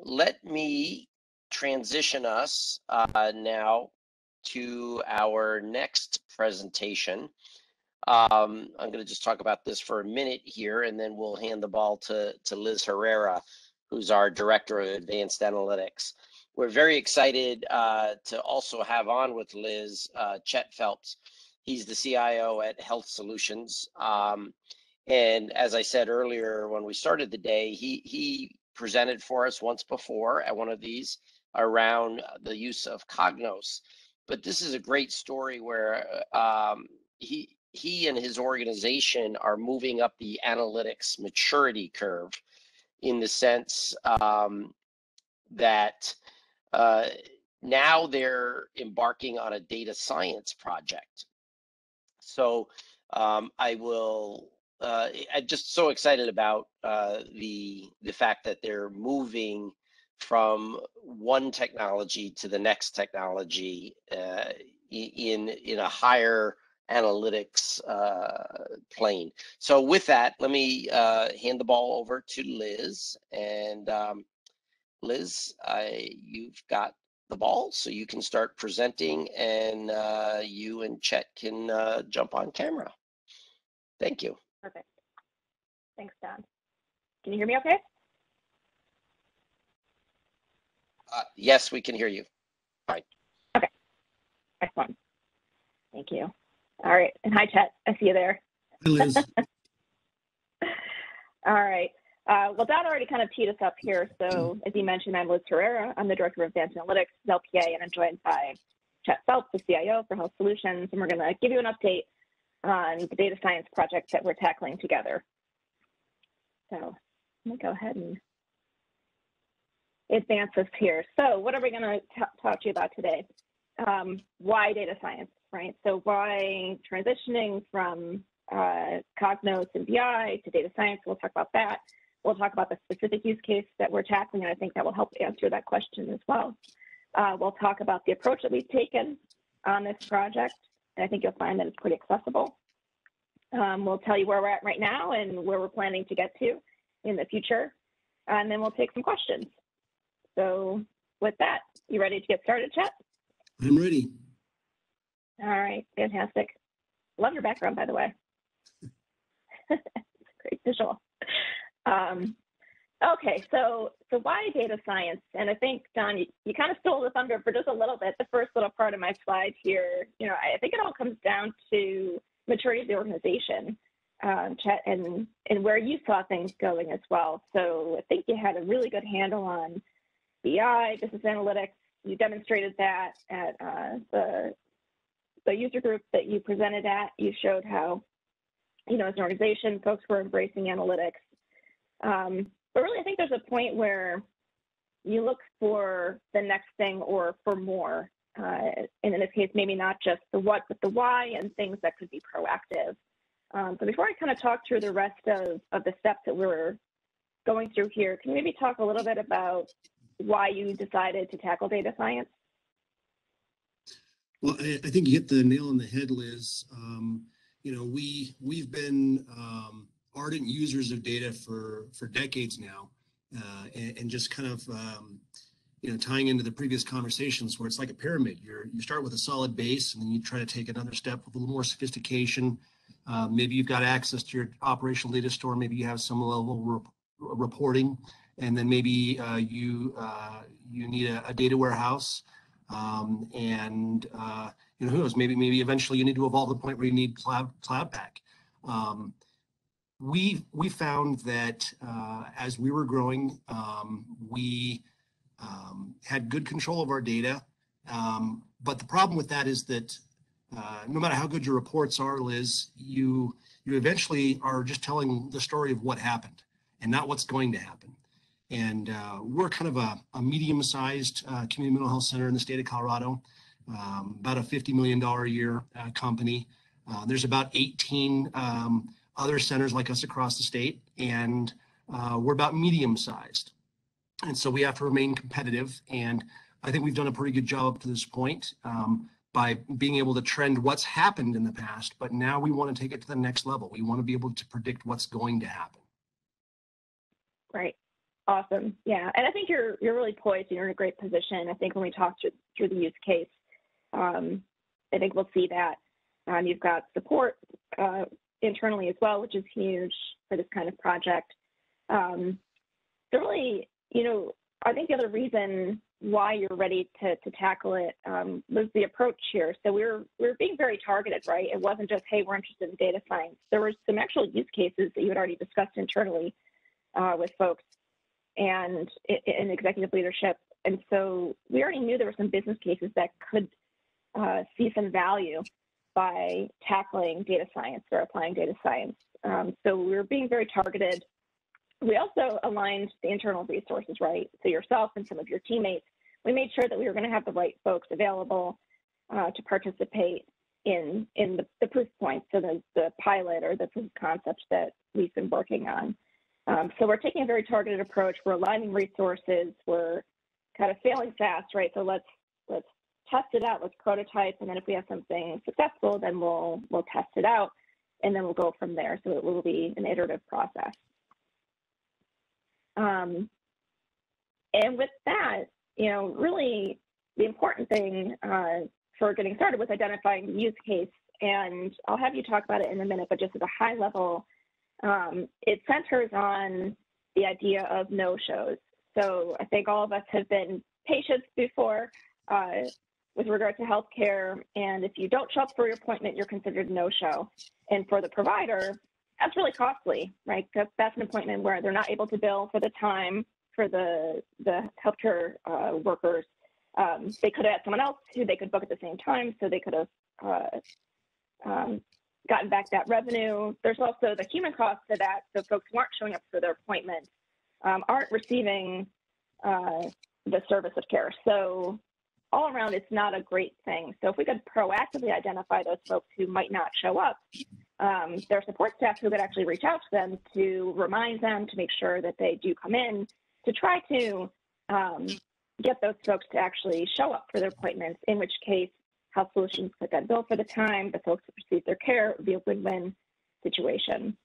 Let me transition us now to our next presentation. I'm going to just talk about this for a minute here, and then we'll hand the ball to Liz Herrera, who's our Director of Advanced Analytics. We're very excited to also have on with Liz Chet Phelps. He's the CIO at Health Solutions. And as I said earlier, when we started the day, he presented for us once before at one of these around the use of Cognos. But this is a great story where he and his organization are moving up the analytics maturity curve in the sense that now they're embarking on a data science project. So I'm just so excited about the fact that they're moving from one technology to the next technology in a higher analytics plane. So with that, let me hand the ball over to Liz. And Liz, you've got the ball, so you can start presenting, and you and Chet can jump on camera. Thank you. Perfect. Thanks, Don. Can you hear me okay? Yes, we can hear you. All right. Okay. Excellent. Thank you. All right. And hi, Chet. I see you there. Hi, Liz. All right. Well, Don already kind of teed us up here. So as you mentioned, I'm Liz Herrera. I'm the Director of Advanced Analytics at LPA, and I'm joined by Chet Phelps, the CIO for Health Solutions. And we're going to give you an update on the data science project that we're tackling together. So let me go ahead and advance us here. So what are we going to talk to you about today? Why data science, right? So why transitioning from Cognos and BI to data science? We'll talk about that. We'll talk about the specific use case that we're tackling, and I think that will help answer that question as well. We'll talk about the approach that we've taken on this project, and I think you'll find that it's pretty accessible. We'll tell you where we're at right now and where we're planning to get to in the future, and then we'll take some questions. So with that, you ready to get started, Chet? I'm ready. All right, fantastic. Love your background, by the way. It's a great visual. Okay, so why data science? And I think, Don, you kind of stole the thunder for just a little bit. The first little part of my slide here, I think it all comes down to maturity of the organization, Chet, and where you saw things going as well. So I think you had a really good handle on BI, business analytics. You demonstrated that at the user group that you presented at. You showed how, as an organization, folks were embracing analytics. But really, I think there's a point where you look for the next thing or for more. And in this case, maybe not just the what, but the why and things that could be proactive. So before I kind of talk through the rest of the steps that we're going through here, can you maybe talk a little bit about why you decided to tackle data science? Well, I think you hit the nail on the head, Liz. We've been ardent users of data for decades now, and just kind of tying into the previous conversations where it's like a pyramid. You start with a solid base, and then you try to take another step with a little more sophistication. Maybe you've got access to your operational data store. Maybe you have some level of reporting, and then maybe you need a data warehouse. And who knows? Maybe eventually you need to evolve to the point where you need cloud pack. We found that as we were growing, we had good control of our data, but the problem with that is that no matter how good your reports are, Liz, you eventually are just telling the story of what happened and not what's going to happen. And we're kind of a medium-sized community mental health center in the state of Colorado, about a $50 million a year company. There's about 18 other centers like us across the state, and we're about medium-sized. And so we have to remain competitive. And I think we've done a pretty good job up to this point by being able to trend what's happened in the past, but now we want to take it to the next level. We want to be able to predict what's going to happen. Right. Awesome. Yeah. And I think you're really poised and you're in a great position. I think when we talk through the use case, I think we'll see that. You've got support internally as well, which is huge for this kind of project. So really, I think the other reason why you're ready to tackle it was the approach here. So we're being very targeted, right? It wasn't just, hey, we're interested in data science. There were some actual use cases that you had already discussed internally with folks and in executive leadership. And so we already knew there were some business cases that could see some value by tackling data science or applying data science. So we were being very targeted. We also aligned the internal resources, right? So yourself and some of your teammates, we made sure that we were going to have the right folks available to participate in the proof points, so the pilot or the proof of concept that we've been working on. So we're taking a very targeted approach. We're aligning resources. We're kind of failing fast, right? So let's test it out. Let's prototype, and then if we have something successful, then we'll test it out, and then we'll go from there. So it will be an iterative process. And with that, really the important thing for getting started was identifying the use case. And I'll have you talk about it in a minute, but just at a high level, it centers on the idea of no-shows. So I think all of us have been patients before with regard to healthcare. And if you don't show up for your appointment, you're considered a no-show. And for the provider, that's really costly, right? Because that's an appointment where they're not able to bill for the time for the healthcare workers. They could have had someone else who they could book at the same time, so they could have gotten back that revenue. There's also the human cost to that. So folks who aren't showing up for their appointments aren't receiving the service of care. So all around, it's not a great thing. So if we could proactively identify those folks who might not show up, there are support staff who could actually reach out to them to remind them, to make sure that they do come in, to try to get those folks to actually show up for their appointments, in which case Health Solutions could then bill for the time, the folks who receive their care. It would be a win-win situation.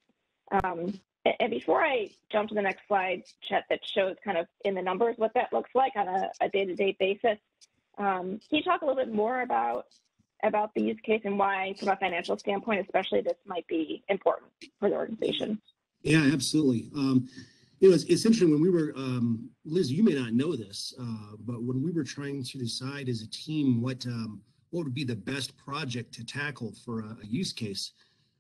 And before I jump to the next slide, Chet, that shows kind of in the numbers what that looks like on a day-to-day basis, can you talk a little bit more about the use case and why, from a financial standpoint, especially, this might be important for the organization? Yeah, absolutely. It's interesting when we were, Liz, you may not know this, but when we were trying to decide as a team what would be the best project to tackle for a use case,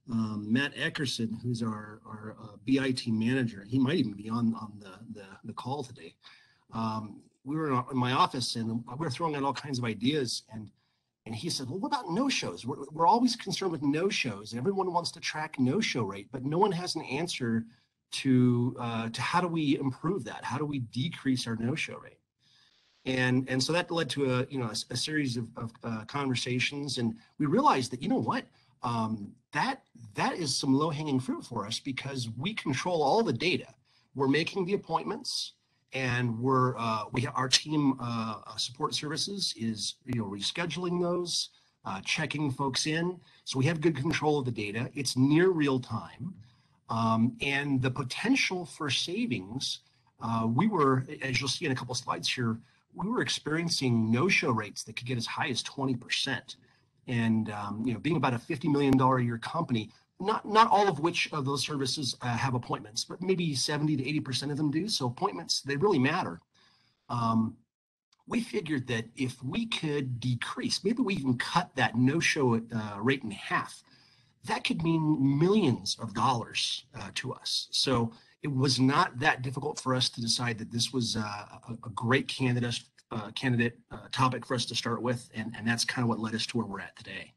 Matt Eckerson, who's our BI team manager, he might even be on the call today. We were in my office and we were throwing out all kinds of ideas, and he said, well, what about no-shows? We're always concerned with no-shows. Everyone wants to track no-show rate, but no one has an answer to how do we improve that? How do we decrease our no-show rate? And so that led to a series of conversations, and we realized that, that is some low-hanging fruit for us because we control all the data. We're making the appointments, and our team support services is rescheduling those, checking folks in. So we have good control of the data. It's near real time, and the potential for savings. We were, as you'll see in a couple of slides here, we were experiencing no-show rates that could get as high as 20%. And being about a $50 million a year company, not all of which of those services have appointments, but maybe 70 to 80% of them do. So appointments, they really matter. We figured that if we could decrease, maybe we even cut that no-show rate in half, that could mean millions of dollars to us. So it was not that difficult for us to decide that this was a great candidate topic for us to start with, and that's kind of what led us to where we're at today.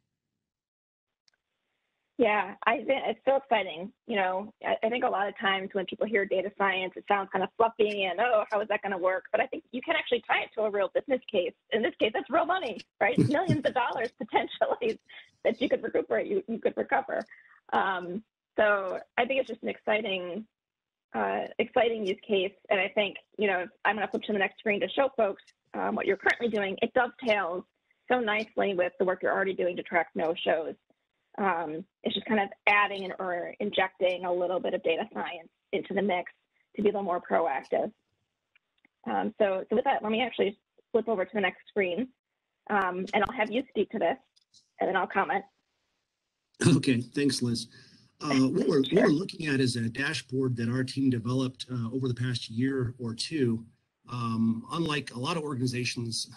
Yeah, it's so exciting. I think a lot of times when people hear data science, it sounds kind of fluffy and, oh, how is that going to work? But I think you can actually tie it to a real business case. In this case, that's real money, right? Millions of dollars potentially that you could recuperate, you could recover. So I think it's just an exciting use case. And I think, I'm going to flip to the next screen to show folks what you're currently doing. It dovetails so nicely with the work you're already doing to track no-shows. It's just kind of adding or injecting a little bit of data science into the mix to be a little more proactive. So with that, let me actually flip over to the next screen, and I'll have you speak to this, and then I'll comment. Okay, thanks, Liz. What we're looking at is a dashboard that our team developed over the past year or two. Unlike a lot of organizations,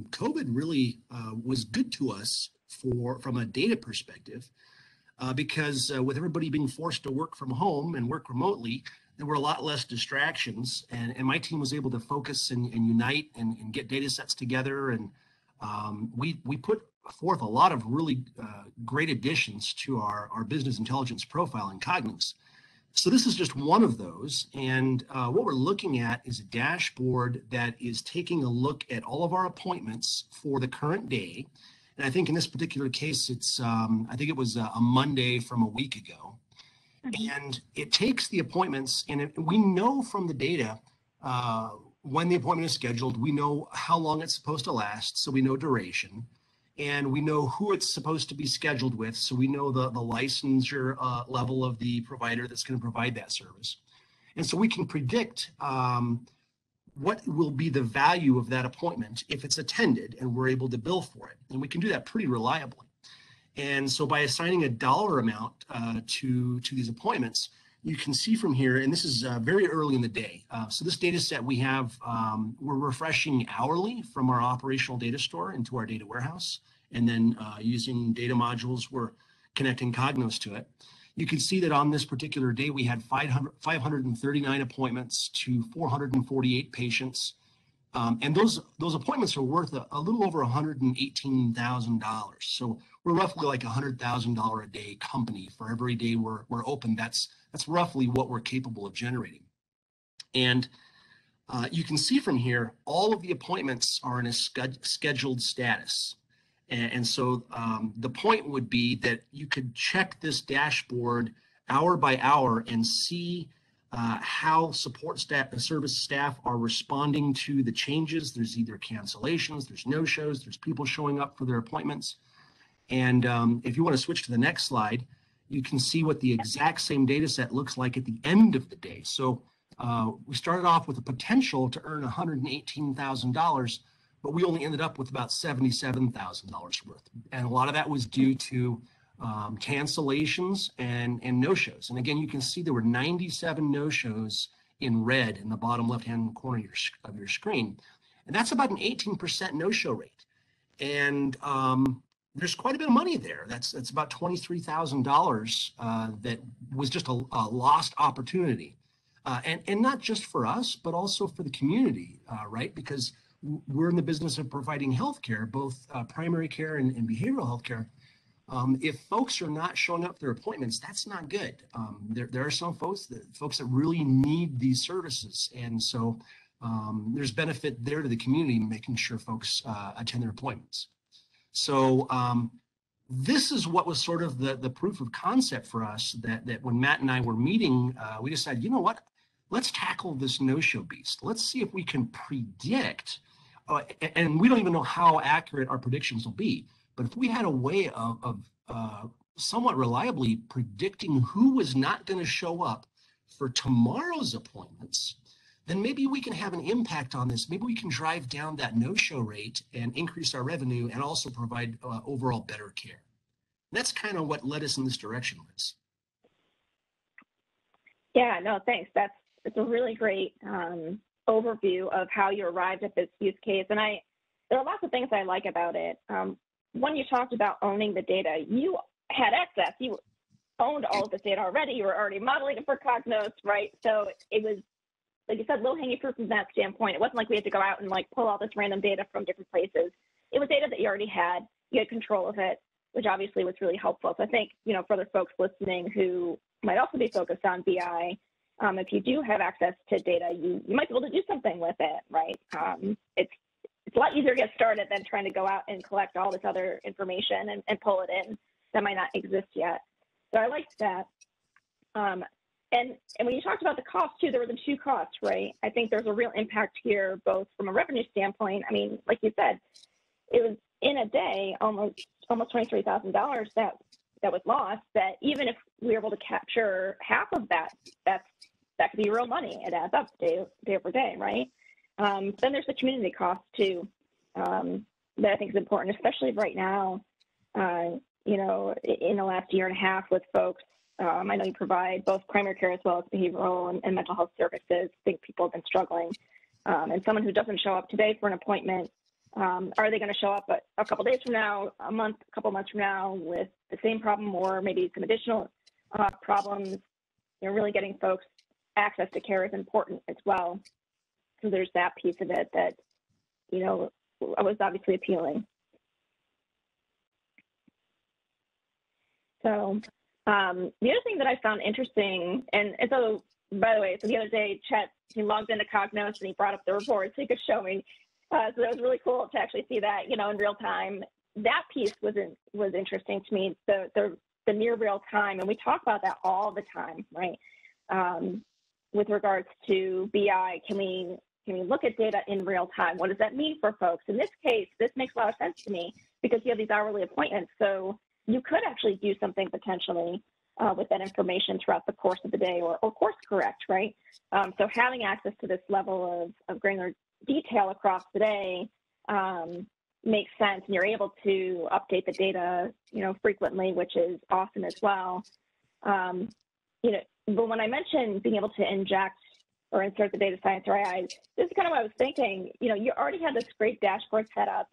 COVID really was good to us from a data perspective, because with everybody being forced to work from home and work remotely, there were a lot less distractions, and my team was able to focus and unite and get data sets together, and we put forth a lot of really great additions to our business intelligence profile in Cognos. So this is just one of those, and what we're looking at is a dashboard that is taking a look at all of our appointments for the current day. And I think in this particular case, it's I think it was a Monday from a week ago. And it takes the appointments, and we know from the data when the appointment is scheduled, we know how long it's supposed to last, so we know duration, and we know who it's supposed to be scheduled with, so we know the licensure level of the provider that's going to provide that service. And so we can predict what will be the value of that appointment if it's attended, and we're able to bill for it. And we can do that pretty reliably. And so by assigning a dollar amount to these appointments, you can see from here, and this is very early in the day. So this data set we have, we're refreshing hourly from our operational data store into our data warehouse, and then using data modules, we're connecting Cognos to it. You can see that on this particular day, we had 539 appointments to 448 patients. And those appointments are worth a little over $118,000. So we're roughly like $100,000 a day company. For every day we're open, that's roughly what we're capable of generating. And you can see from here, all of the appointments are in a scheduled status. And so the point would be that you could check this dashboard hour by hour and see how support staff and service staff are responding to the changes. There's either cancellations, there's no-shows, there's people showing up for their appointments. And if you want to switch to the next slide, you can see what the exact same data set looks like at the end of the day. So we started off with a potential to earn $118,000, but we only ended up with about $77,000 worth. And a lot of that was due to cancellations and no-shows. And again, you can see there were 97 no-shows in red in the bottom left-hand corner of your screen. And that's about an 18% no-show rate. And there's quite a bit of money there. That's about $23,000 that was just a lost opportunity. And not just for us, but also for the community, right? Because we're in the business of providing healthcare, both primary care and behavioral healthcare. If folks are not showing up for their appointments, that's not good. There are some folks that really need these services, and so there's benefit there to the community making sure folks attend their appointments. So this is what was sort of the proof of concept for us that when Matt and I were meeting, we decided, you know what, let's tackle this no-show beast. Let's see if we can predict, and we don't even know how accurate our predictions will be, but if we had a way of somewhat reliably predicting who was not going to show up for tomorrow's appointments, then maybe we can have an impact on this. Maybe we can drive down that no-show rate and increase our revenue and also provide overall better care. And that's kind of what led us in this direction, Liz. Yeah, no, thanks. It's a really great overview of how you arrived at this use case. And there are lots of things I like about it. One, you talked about owning the data. You had access. You owned all of this data already. You were already modeling it for Cognos, right? So it was, like you said, low-hanging fruit from that standpoint. It wasn't like we had to go out and like pull all this random data from different places. It was data that you already had. You had control of it, which obviously was really helpful. So I think, for other folks listening who might also be focused on BI, if you do have access to data, you might be able to do something with it, right? It's a lot easier to get started than trying to go out and collect all this other information and pull it in that might not exist yet. So I liked that. And when you talked about the cost too, there were the two costs, right? I think there's a real impact here, both from a revenue standpoint. I mean, like you said, it was in a day almost $23,000 that was lost. That even if we were able to capture half of that, that could be real money. It adds up day over day, right? Then there's the community cost too, that I think is important, especially right now. You know, in the last year and a half with folks, I know you provide both primary care as well as behavioral and mental health services. I think people have been struggling. And someone who doesn't show up today for an appointment, are they going to show up a couple days from now, a month, a couple months from now with the same problem or maybe some additional problems? You know, really getting folks access to care is important as well. So there's that piece of it that, you know, was obviously appealing. So the other thing that I found interesting, and so, by the way, so the other day, Chet, he logged into Cognos and he brought up the report so he could show me. So that was really cool to actually see that, you know, in real time. That piece was interesting to me, the near real time, and we talk about that all the time, right? With regards to BI, can we look at data in real time? What does that mean for folks? In this case, this makes a lot of sense to me because you have these hourly appointments, so you could actually do something potentially with that information throughout the course of the day or course correct, right? So having access to this level of granular detail across the day makes sense, and you're able to update the data, you know, frequently, which is awesome as well. You know, but when I mentioned being able to inject or insert the data science or AI, this is kind of what I was thinking. You know, you already had this great dashboard set up.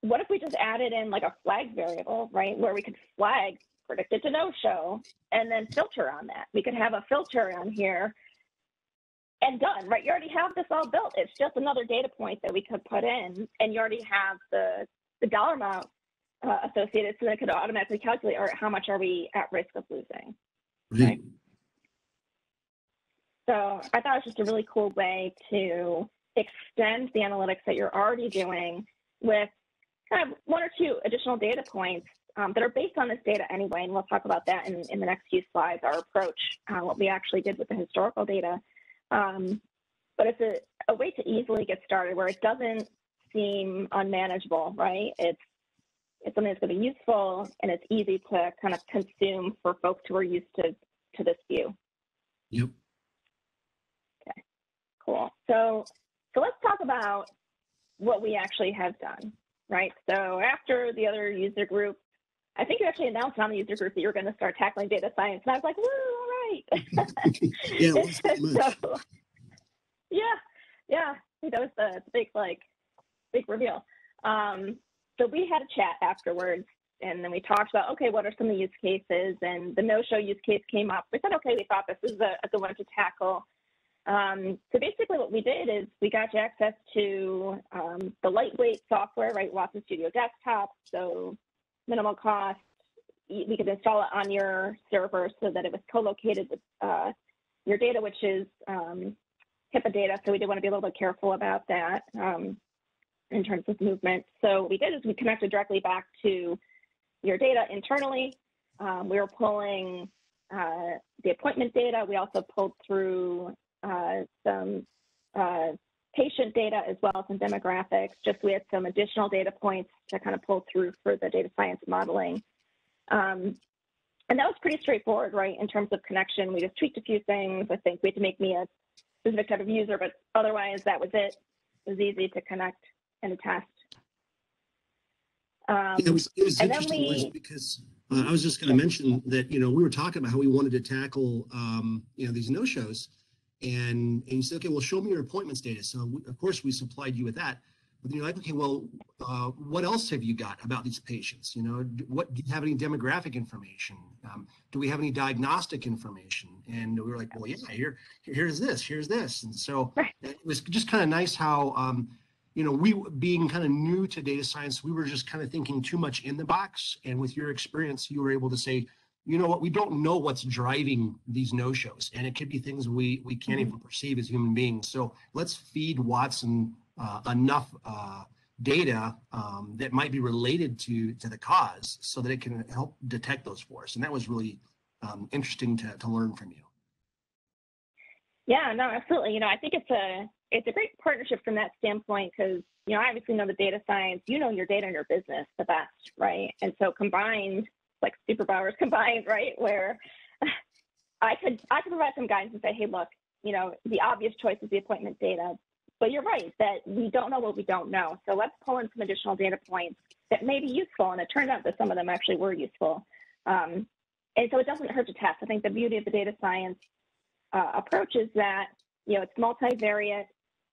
What if we just added in like a flag variable, right, where we could flag predicted to no-show and then filter on that? We could have a filter on here and done, right? You already have this all built. It's just another data point that we could put in, and you already have the dollar amount associated, so that it could automatically calculate, or how much are we at risk of losing, right? So I thought it was just a really cool way to extend the analytics that you're already doing with kind of one or two additional data points that are based on this data anyway, and we'll talk about that in the next few slides, our approach, what we actually did with the historical data. But it's a way to easily get started where it doesn't seem unmanageable, right? It's something that's going to be useful, and it's easy to kind of consume for folks who are used to this view. Yep. Okay, cool. So let's talk about what we actually have done, right? So after the other user group, I think you actually announced on the user group that you were going to start tackling data science, and I was like, woo, all right. Yeah, it was pretty much. So, yeah, that was the big reveal. So we had a chat afterwards, and then we talked about, okay, what are some of the use cases? And the no-show use case came up. We said, okay, we thought this is a good one to tackle. So basically what we did is we got you access to the lightweight software, right, Watson Studio Desktop, so minimal cost. We could install it on your server so that it was co-located with your data, which is HIPAA data, so we did want to be a little bit careful about that in terms of movement. So what we did is we connected directly back to your data internally. We were pulling the appointment data. We also pulled through some patient data as well as some demographics. Just we had some additional data points to kind of pull through for the data science modeling. And that was pretty straightforward, right, in terms of connection. We just tweaked a few things. I think we had to make me a specific type of user, but otherwise that was it. It was easy to connect and test. It was interesting because I was just going to mention that, you know, we were talking about how we wanted to tackle, you know, these no-shows, and you said, okay, well, show me your appointments data. So of course we supplied you with that, but then you're like, okay, well, what else have you got about these patients? You know, do you have any demographic information? Do we have any diagnostic information? And we were like, well, yeah, here's this. And so it was just kind of nice how, you know, we being kind of new to data science, we were just kind of thinking too much in the box. And with your experience, you were able to say, you know what, we don't know what's driving these no-shows. And it could be things we can't even perceive as human beings. So let's feed Watson enough data that might be related to the cause so that it can help detect those for us. And that was really interesting to learn from you. Yeah, no, absolutely. You know, I think it's a great partnership from that standpoint because, you know, I obviously know the data science, you know your data and your business the best, right? And so combined, like superpowers combined, right, where I could provide some guidance and say, hey, look, you know, the obvious choice is the appointment data, but you're right that we don't know what we don't know. So let's pull in some additional data points that may be useful. And it turned out that some of them actually were useful. And so it doesn't hurt to test. I think the beauty of the data science approach is that, it's multivariate.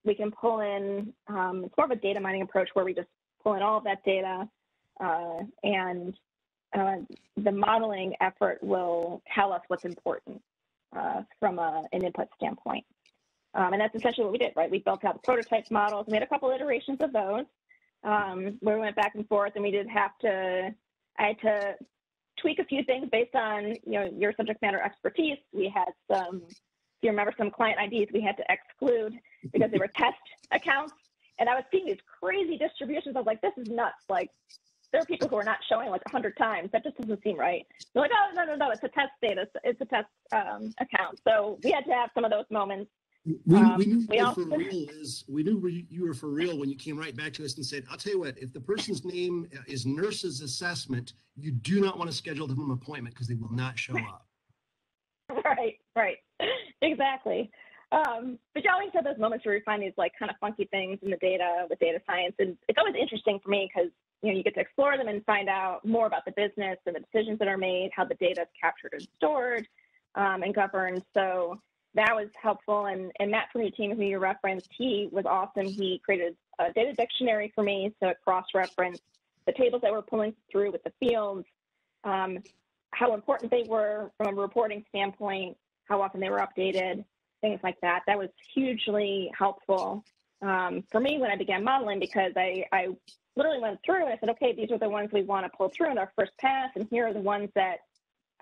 We can pull in, it's more of a data mining approach where we just pull in all of that data and the modeling effort will tell us what's important from an input standpoint. And that's essentially what we did, right? We built out the prototype models. We had a couple iterations of those where we went back and forth, and I had to tweak a few things based on, your subject matter expertise. We had if you remember, some client IDs we had to exclude because they were test accounts. And I was seeing these crazy distributions. I was like, this is nuts. Like, there are people who are not showing like 100 times. That just doesn't seem right. They're like, oh, no, it's a test data. It's a test account. So we had to have some of those moments. We knew you were for real, Liz. We knew you were for real when you came right back to us and said, I'll tell you what, if the person's name is nurse's assessment, you do not want to schedule them an appointment because they will not show up. Right. Exactly. But you always have those moments where you find these like kind of funky things in the data with data science. And it's always interesting for me because, you get to explore them and find out more about the business and the decisions that are made, how the data is captured and stored and governed. So that was helpful. And Matt from your team, who you referenced, he was awesome. He created a data dictionary for me to cross-reference the tables that we're pulling through with the fields, how important they were from a reporting standpoint, how often they were updated, things like that. That was hugely helpful for me when I began modeling, because I literally went through and I said, okay, these are the ones we want to pull through in our first pass, and here are the ones that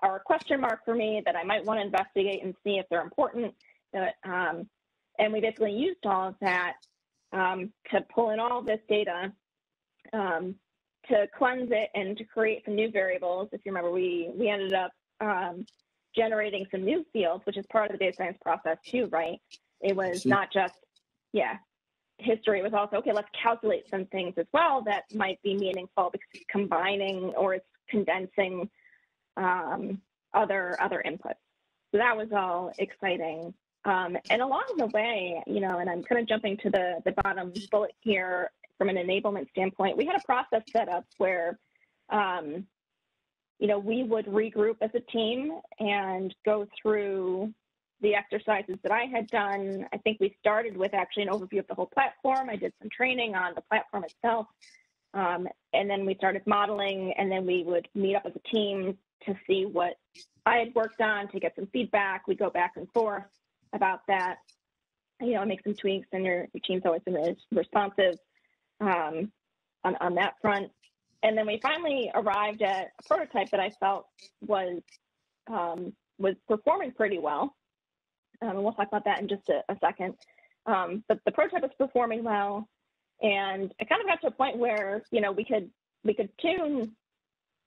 are a question mark for me that I might want to investigate and see if they're important. And we basically used all of that to pull in all of this data, to cleanse it and to create some new variables. If you remember, we ended up generating some new fields, which is part of the data science process too, right? It was not just, history. It was also, okay, let's calculate some things as well that might be meaningful because it's combining or it's condensing other inputs. So that was all exciting. And along the way, and I'm kind of jumping to the bottom bullet here from an enablement standpoint, we had a process set up where, we would regroup as a team and go through the exercises that I had done. I think we started with actually an overview of the whole platform. I did some training on the platform itself. And then we started modeling, and then we would meet up as a team to see what I had worked on, to get some feedback. We go back and forth about that, make some tweaks, and your team's always been responsive on that front. And then we finally arrived at a prototype that I felt was performing pretty well. And we'll talk about that in just a second. But the prototype was performing well, and it kind of got to a point where we could tune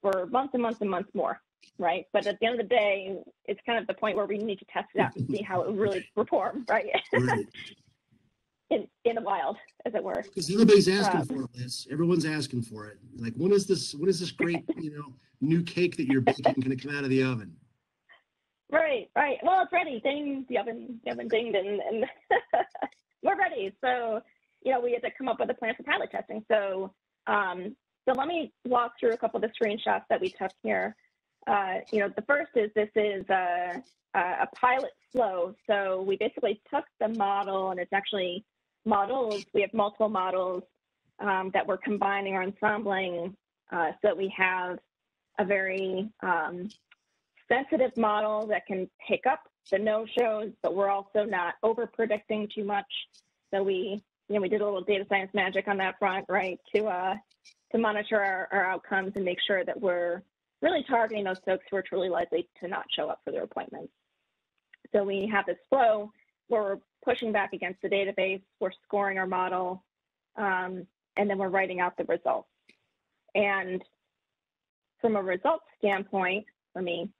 for months and months and months more, right? But at the end of the day, it's kind of the point where we need to test it out to see how it really performs, right? Right. in the wild, as it were. Because everybody's asking for it, Liz. Everyone's asking for it. Like, when is this great, new cake that you're baking going to come out of the oven? Right. Well, it's ready. Ding, the oven dinged, and we're ready. So, we had to come up with a plan for pilot testing. So, so let me walk through a couple of the screenshots that we took here. The first is this is a pilot flow. So we basically took the model, and it's actually models. We have multiple models that we're combining or ensembling so that we have a very sensitive model that can pick up the no-shows, but we're also not over-predicting too much. So we did a little data science magic on that front, right, to monitor our outcomes and make sure that we're really targeting those folks who are truly likely to not show up for their appointments. So we have this flow where we're pushing back against the database, we're scoring our model, and then we're writing out the results. And from a results standpoint, let me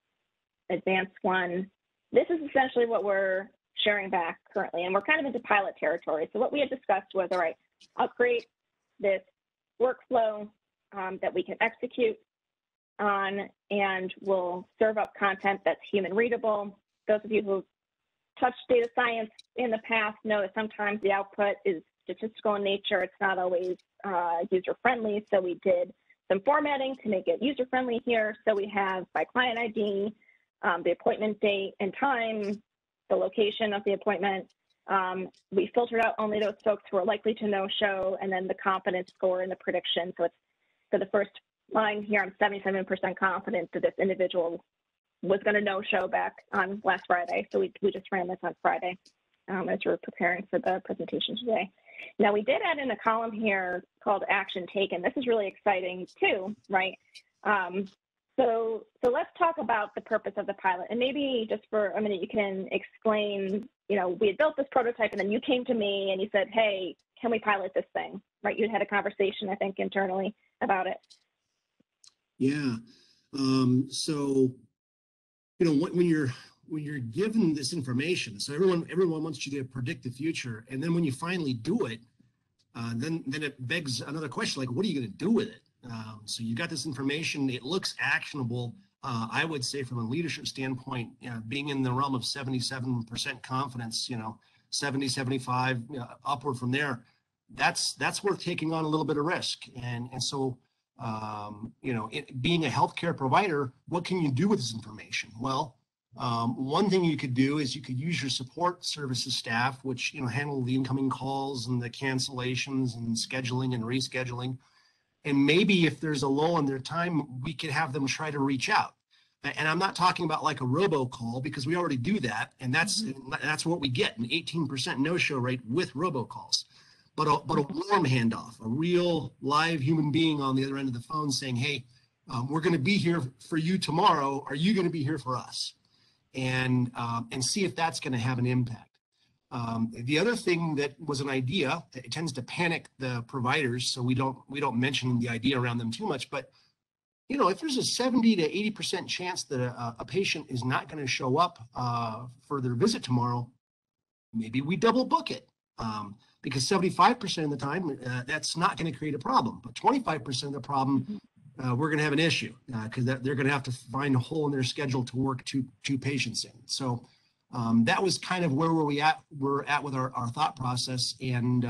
advance one. This is essentially what we're sharing back currently, and we're kind of into pilot territory. So what we had discussed was, all right, I'll create this workflow that we can execute on, and we'll serve up content that's human readable. Those of you who've touched data science in the past know that sometimes the output is statistical in nature. It's not always user-friendly, so we did some formatting to make it user-friendly here. So we have by client ID, the appointment date and time, the location of the appointment. We filtered out only those folks who are likely to no-show, and then the confidence score and the prediction. So it's for the first line here, I'm 77% confident that this individual was going to no-show back on last Friday. So we just ran this on Friday as we were preparing for the presentation today. Now, we did add in a column here called action taken. This is really exciting too, right? So let's talk about the purpose of the pilot. And maybe just for a minute, you can explain, you know, we had built this prototype and then you came to me and you said, hey, can we pilot this thing, right? You had a conversation, I think, internally about it. Yeah. So, you know, when you're given this information, so everyone wants you to predict the future, and then when you finally do it, then it begs another question, like, what are you going to do with it? So you got this information, it looks actionable. I would say from a leadership standpoint, being in the realm of 77% confidence, 70, 75, upward from there, that's worth taking on a little bit of risk. And so, being a healthcare provider, what can you do with this information? Well, one thing you could do is you could use your support services staff, which handle the incoming calls and the cancellations and scheduling and rescheduling. And maybe if there's a lull in their time, we could have them try to reach out. And I'm not talking about like a robocall, because we already do that, and that's what we get, an 18% no-show rate with robocalls. But a warm handoff, a real live human being on the other end of the phone saying, hey, we're going to be here for you tomorrow. Are you going to be here for us? And see if that's going to have an impact. The other thing that was an idea, it tends to panic the providers, so we don't mention the idea around them too much. But if there's a 70 to 80% chance that a patient is not going to show up for their visit tomorrow, maybe we double book it. Because 75% of the time, that's not going to create a problem. But 25% of the problem, we're going to have an issue because they're going to have to find a hole in their schedule to work two patients in. So that was kind of where we're at with our thought process. And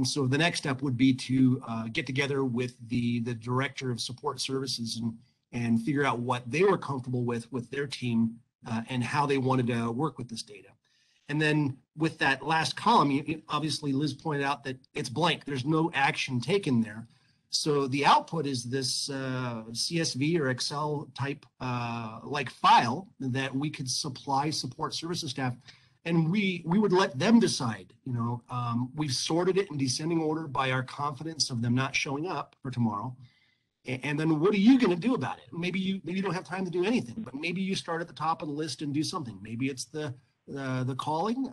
so the next step would be to get together with the director of support services and figure out what they were comfortable with their team and how they wanted to work with this data. And then with that last column, obviously Liz pointed out that it's blank. There's no action taken there. So the output is this CSV or Excel type like file that we could supply support services staff, and we would let them decide. We've sorted it in descending order by our confidence of them not showing up for tomorrow. And then what are you going to do about it? Maybe you don't have time to do anything, but maybe you start at the top of the list and do something. Maybe it's the calling,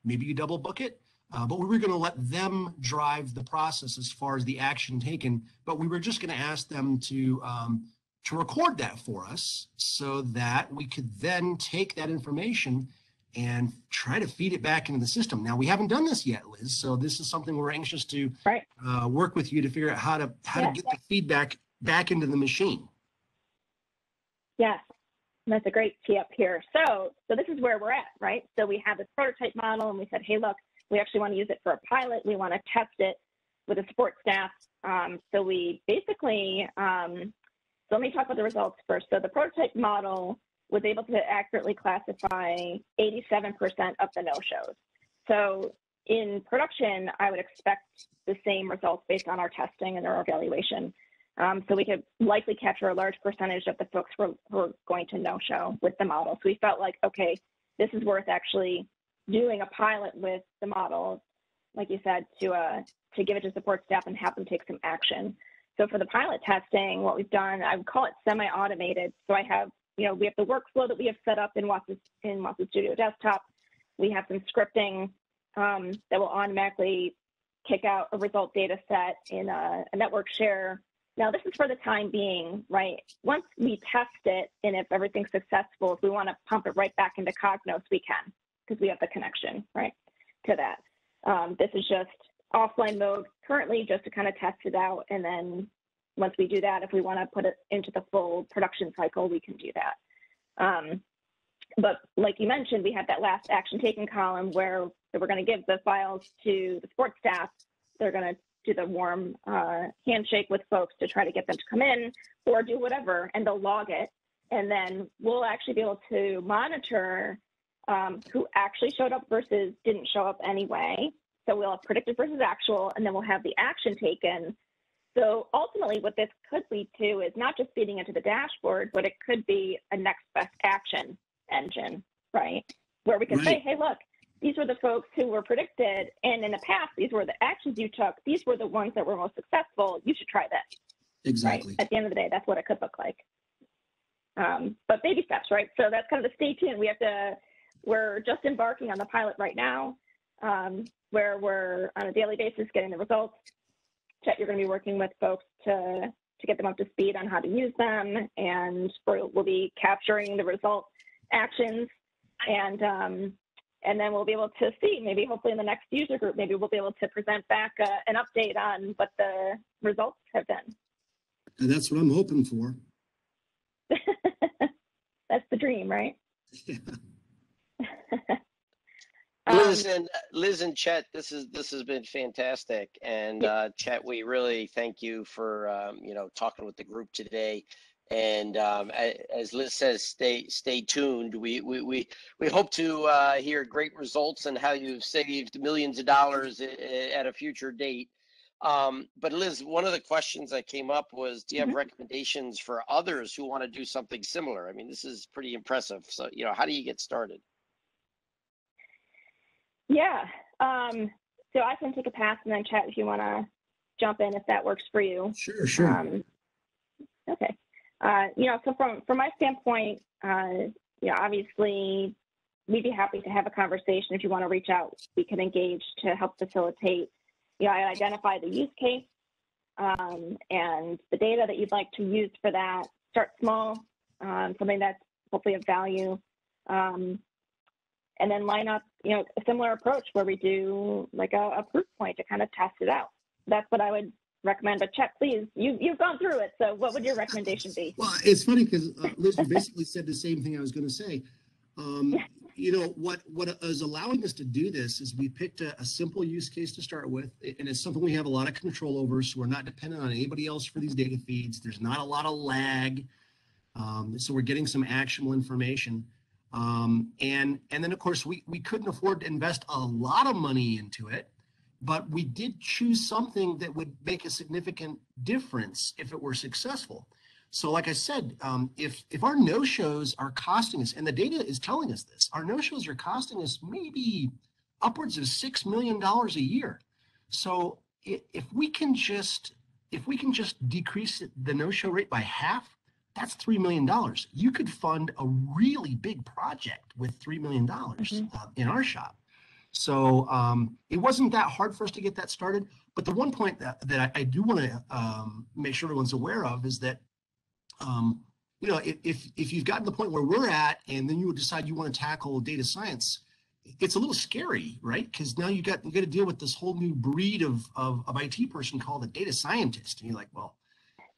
maybe you double book it, but we were going to let them drive the process as far as the action taken, but we were just going to ask them to record that for us so that we could then take that information and try to feed it back into the system. Now, we haven't done this yet, Liz, so this is something we're anxious to work with you to figure out how to get the feedback back into the machine. Yes. That's a great tee up here. So this is where we're at, right? So we have this prototype model and we said, hey, look, we actually want to use it for a pilot. We want to test it with a support staff. So we basically, so let me talk about the results first. So the prototype model was able to accurately classify 87% of the no-shows. So in production, I would expect the same results based on our testing and our evaluation. So we could likely capture a large percentage of the folks who are going to no-show with the model. So we felt like, okay, this is worth actually doing a pilot with the model, like you said, to give it to support staff and have them take some action. So for the pilot testing, what we've done, I would call it semi-automated. So I have, we have the workflow that we have set up in Watson Studio Desktop. We have some scripting that will automatically kick out a result data set in a network share. Now, this is for the time being, right? Once we test it, and if everything's successful, if we want to pump it right back into Cognos, we can, because we have the connection, right, to that. This is just offline mode currently, just to kind of test it out. And then once we do that, if we want to put it into the full production cycle, we can do that. But like you mentioned, we have that last action taken column where So we're going to give the files to the sports staff. They're going to do the warm handshake with folks to try to get them to come in or do whatever, and they'll log it. And then we'll actually be able to monitor who actually showed up versus didn't show up anyway. So we'll have predicted versus actual, and then we'll have the action taken. So ultimately what this could lead to is not just feeding into the dashboard, but it could be a next best action engine, right? Where we can say, hey, look, these were the folks who were predicted, and in the past, these were the actions you took. These were the ones that were most successful. You should try this. Exactly. Right? At the end of the day, that's what it could look like. But baby steps, right? So that's kind of the stay tuned. We're just embarking on the pilot right now, where we're on a daily basis getting the results. Chet, you're going to be working with folks to get them up to speed on how to use them, and we'll be capturing the result actions, and then we'll be able to see, maybe hopefully in the next user group, maybe we'll be able to present back an update on what the results have been. And that's what I'm hoping for. That's the dream, right? Yeah. Liz and Chet, this has been fantastic, and Chet, we really thank you for talking with the group today. And as Liz says, stay tuned. We hope to hear great results and how you've saved millions of dollars at a future date. But Liz, one of the questions that came up was, do you have recommendations for others who want to do something similar? I mean, this is pretty impressive. So, how do you get started? Yeah. So I can take a pass, and then Chet, if you want to jump in, if that works for you. Sure. Okay. So from my standpoint, obviously we'd be happy to have a conversation. If you want to reach out, we can engage to help facilitate, identify the use case and the data that you'd like to use for that. Start small, something that's hopefully of value, and then line up, a similar approach where we do like a proof point to kind of test it out. That's what I would recommend. But Chet, please, you've gone through it. So what would your recommendation be? Well, it's funny because Liz, you basically said the same thing I was going to say. What is allowing us to do this is we picked a simple use case to start with, and it's something we have a lot of control over. So we're not dependent on anybody else for these data feeds. There's not a lot of lag. So we're getting some actionable information. And then of course we couldn't afford to invest a lot of money into it, but we did choose something that would make a significant difference if it were successful. So like I said, if our no-shows are costing us, and the data is telling us this, our no-shows are costing us maybe upwards of $6 million a year. So if we can just decrease the no-show rate by half, that's $3 million. You could fund a really big project with $3 million in our shop. So it wasn't that hard for us to get that started. But the one point that I do want to make sure everyone's aware of is that, if you've gotten to the point where we're at, and then you decide you want to tackle data science, it's a little scary, right? Because now you got to deal with this whole new breed of IT person called a data scientist. And you're like, well,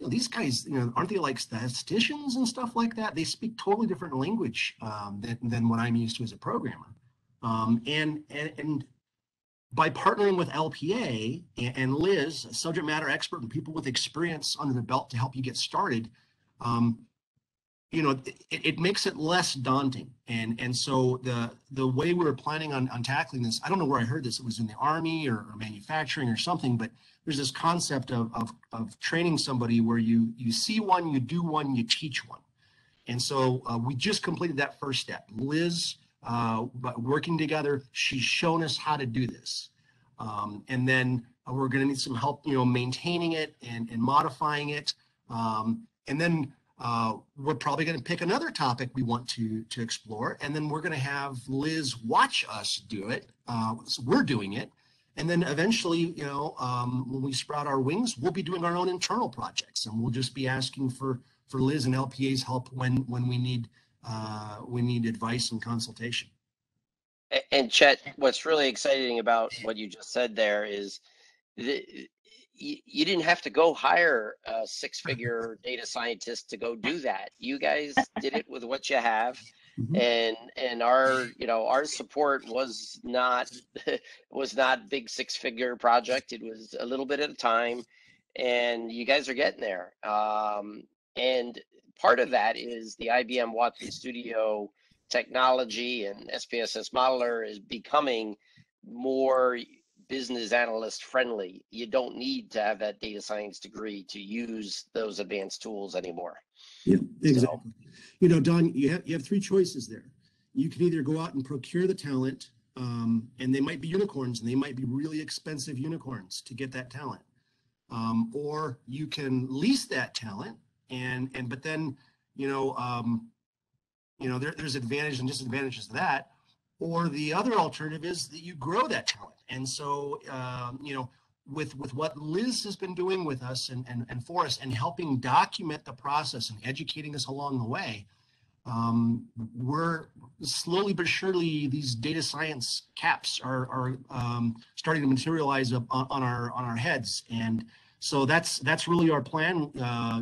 these guys, aren't they like statisticians and stuff like that? They speak totally different language than what I'm used to as a programmer. And by partnering with LPA and Liz, a subject matter expert and people with experience under the belt to help you get started, it makes it less daunting. And so the way we were planning on tackling this, I don't know where I heard this. It was in the Army or manufacturing or something, but there's this concept of training somebody where you see one, you do one, you teach one. And so we just completed that first step. Liz, working together, she's shown us how to do this. And then we're going to need some help, maintaining it and modifying it. And then we're probably going to pick another topic we want to explore. And then we're going to have Liz watch us do it. So we're doing it. And then eventually, when we sprout our wings, we'll be doing our own internal projects, and we'll just be asking for Liz and LPA's help when we need advice and consultation. And Chet, what's really exciting about what you just said there is you didn't have to go hire a six-figure data scientist to go do that. You guys did it with what you have. And our, our support was not was not big six-figure project. It was a little bit at a time, and you guys are getting there. And part of that is the IBM Watson Studio technology, and SPSS Modeler is becoming more business analyst friendly. You don't need to have that data science degree to use those advanced tools anymore. Yeah, exactly. So, Don, you have three choices there. You can either go out and procure the talent, and they might be unicorns, and they might be really expensive unicorns to get that talent. Or you can lease that talent, but then there's advantages and disadvantages to that. Or the other alternative is that you grow that talent. And so with what Liz has been doing with us and for us, and helping document the process and educating us along the way, we're slowly but surely, these data science caps are starting to materialize on our heads. And so that's really our plan.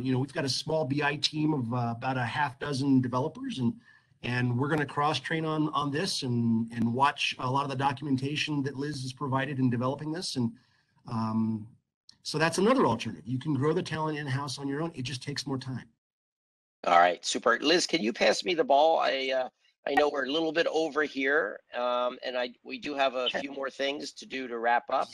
We've got a small BI team of about a half dozen developers, and we're going to cross train on this and watch a lot of the documentation that Liz has provided in developing this. And so that's another alternative. You can grow the talent in-house on your own. It just takes more time. All right, super. Liz, can you pass me the ball? I know we're a little bit over here, and we do have a few more things to do to wrap up.